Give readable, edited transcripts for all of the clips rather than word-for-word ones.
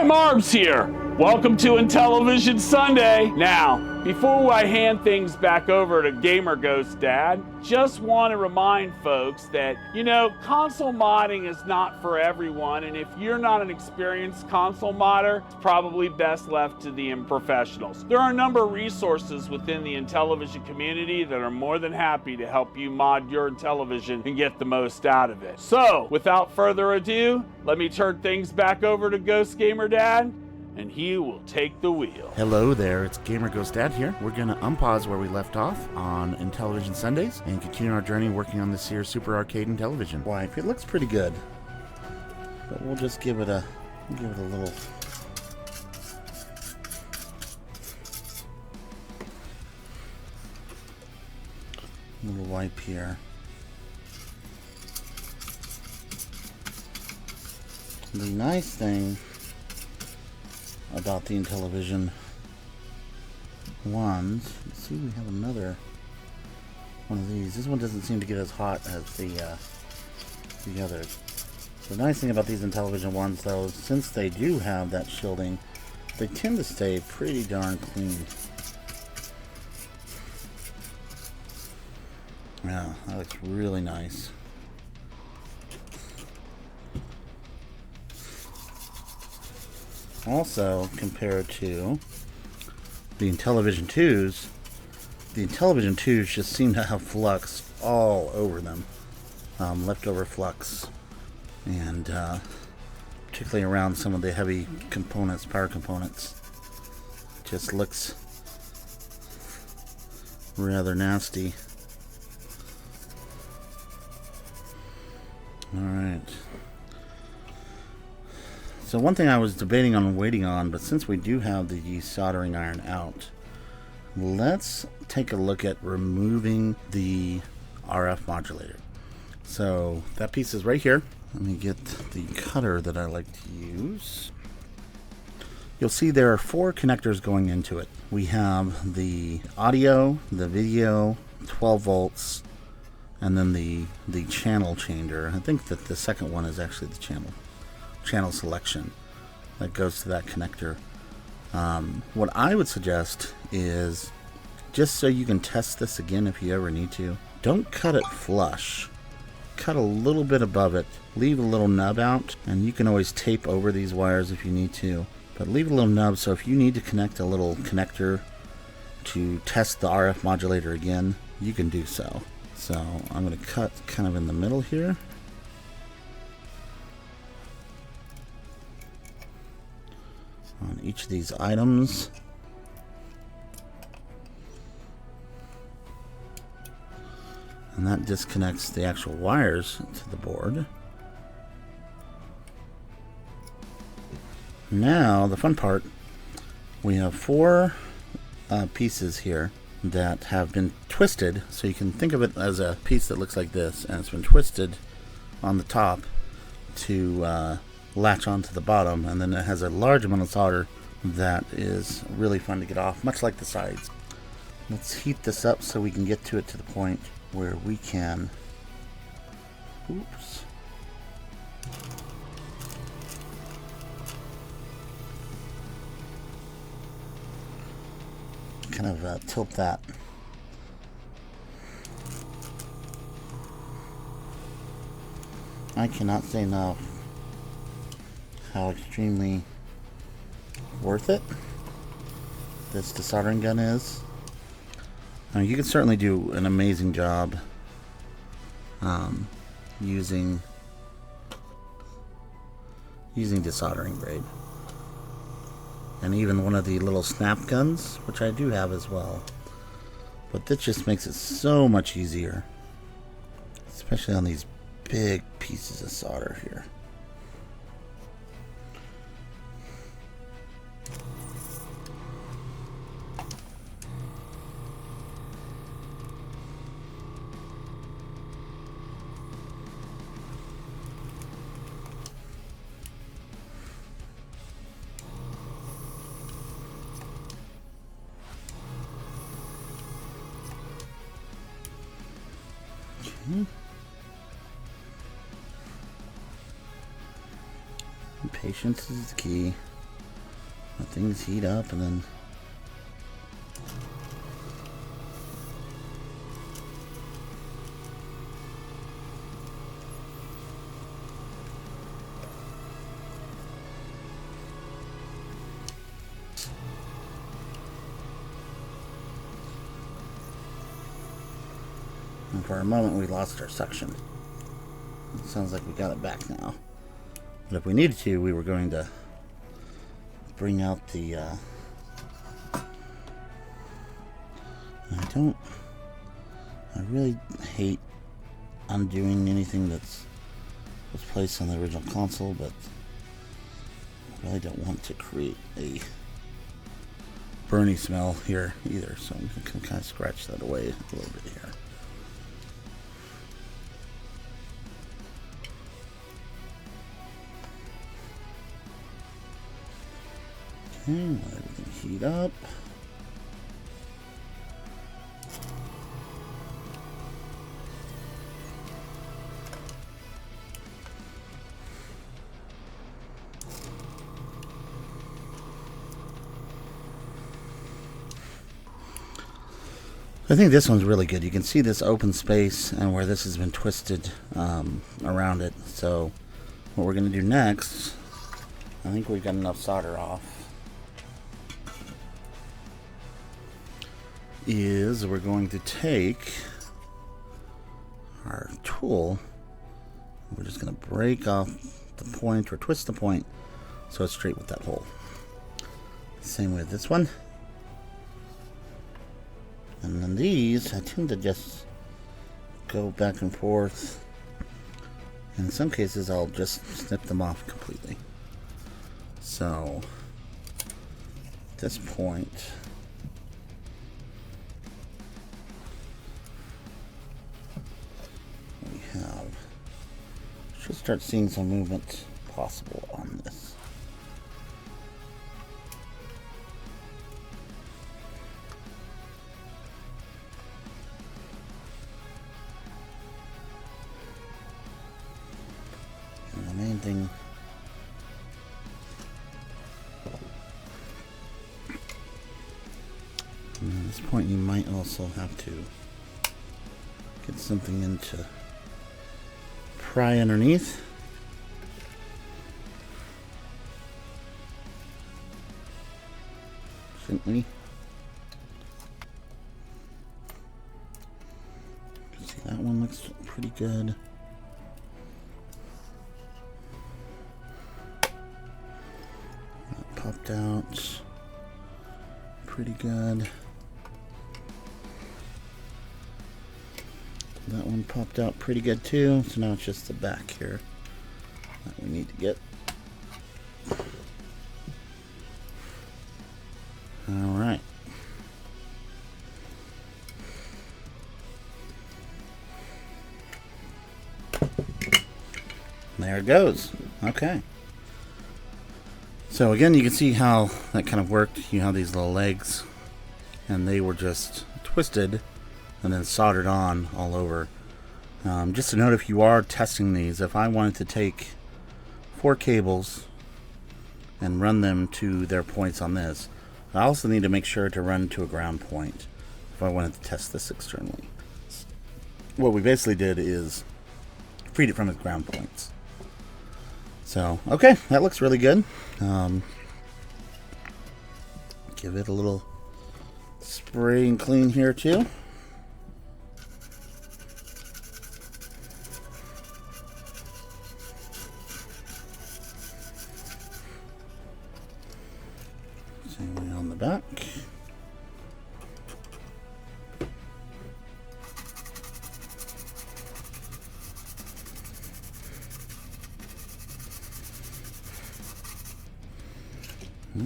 Marbs here. Welcome to Intellivision Sunday. Now, before I hand things back over to GamerGhostDad, just want to remind folks that, console modding is not for everyone, and if you're not an experienced console modder, it's probably best left to the unprofessionals. There are a number of resources within the Intellivision community that are more than happy to help you mod your Intellivision and get the most out of it. So, without further ado, let me turn things back over to Ghost Gamer Dad, and he will take the wheel. Hello there, it's GamerGhostDad here. We're going to unpause where we left off on Intellivision Sundays and continue our journey working on this here Super Arcade Intellivision. Why, it looks pretty good, but we'll just give it a little wipe here. The nice thing about the Intellivision ones, let's see, we have another one of these. This one doesn't seem to get as hot as the others. The nice thing about these Intellivision ones, though, since they do have that shielding, they tend to stay pretty darn clean. Yeah, that looks really nice. Also, compared to the Intellivision 2s, the Intellivision 2s just seem to have flux all over them. Leftover flux. And particularly around some of the heavy components, power components. Just looks rather nasty. Alright. So one thing I was debating on waiting on, but since we do have the soldering iron out, let's take a look at removing the RF modulator. So that piece is right here. Let me get the cutter that I like to use. You'll see there are 4 connectors going into it. We have the audio, the video, 12 volts, and then the channel changer. I think that the second one is actually the channel selection that goes to that connector. What I would suggest is, just so you can test this again if you ever need to, don't cut it flush. Cut a little bit above it, leave a little nub out, and you can always tape over these wires if you need to, but leave a little nub so if you need to connect a little connector to test the RF modulator again, you can do so. So I'm going to cut kind of in the middle here. On each of these items. And that disconnects the actual wires to the board. Now, the fun part, we have 4 pieces here that have been twisted, so you can think of it as a piece that looks like this, and it's been twisted on the top to latch onto the bottom, and then it has a large amount of solder that is really fun to get off, much like the sides. Let's heat this up so we can get to it to the point where we can, oops, kind of tilt that. I cannot say enough how extremely worth it this desoldering gun is. I mean, you can certainly do an amazing job using desoldering braid, and even one of the little snap guns, which I do have as well. But this just makes it so much easier, especially on these big pieces of solder here. Patience is the key. let things heat up and then and for a moment we lost our suction. It sounds like we got it back now. But if we needed to, we were going to bring out the I really hate undoing anything that was placed on the original console, but I really don't want to create a burny smell here either, so I'm going to kind of scratch that away a little bit here. Okay, let everything heat up. I think this one's really good. You can see this open space and where this has been twisted around it. So what we're going to do next, I think we've got enough solder off, is we're going to take our tool, we're just going to break off the point or twist the point so it's straight with that hole. Same with this one. And then these, I tend to just go back and forth. In some cases, I'll just snip them off completely. So, at this point, we should start seeing some movement possible on this. Main thing, and at this point you might also have to get something in to pry underneath. Shouldn't we? See, that one looks pretty good. Popped out pretty good. That one popped out pretty good too. So now it's just the back here that we need to get. All right. There it goes. Okay. So again, you can see how that kind of worked. You have these little legs, and they were just twisted and then soldered on all over. Just a note, if you are testing these, if I wanted to take 4 cables and run them to their points on this, I also need to make sure to run to a ground point if I wanted to test this externally. What we basically did is freed it from its ground points. So, okay, that looks really good. Give it a little spray and clean here too. Same way on the back.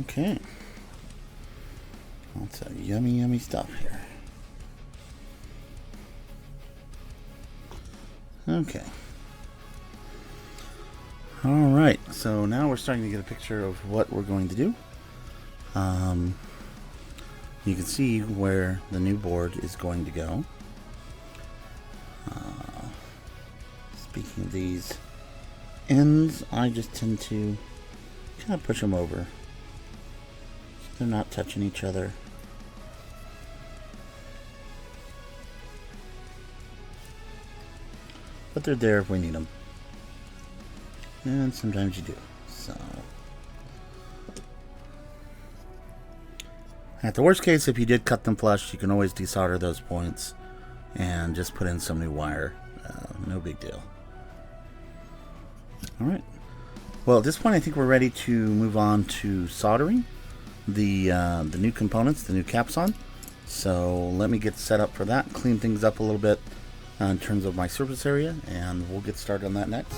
Okay. Lots of yummy, yummy stuff here. Okay. Alright, so now we're starting to get a picture of what we're going to do. You can see where the new board is going to go. Speaking of these ends, I just tend to kind of push them over They're not touching each other. But they're there if we need them. And sometimes you do. So, at the worst case, if you did cut them flush, you can always desolder those points and just put in some new wire. No big deal. Alright. Well, at this point, I think we're ready to move on to soldering the new components, the new caps on. So let me get set up for that, clean things up a little bit in terms of my surface area, and we'll get started on that next.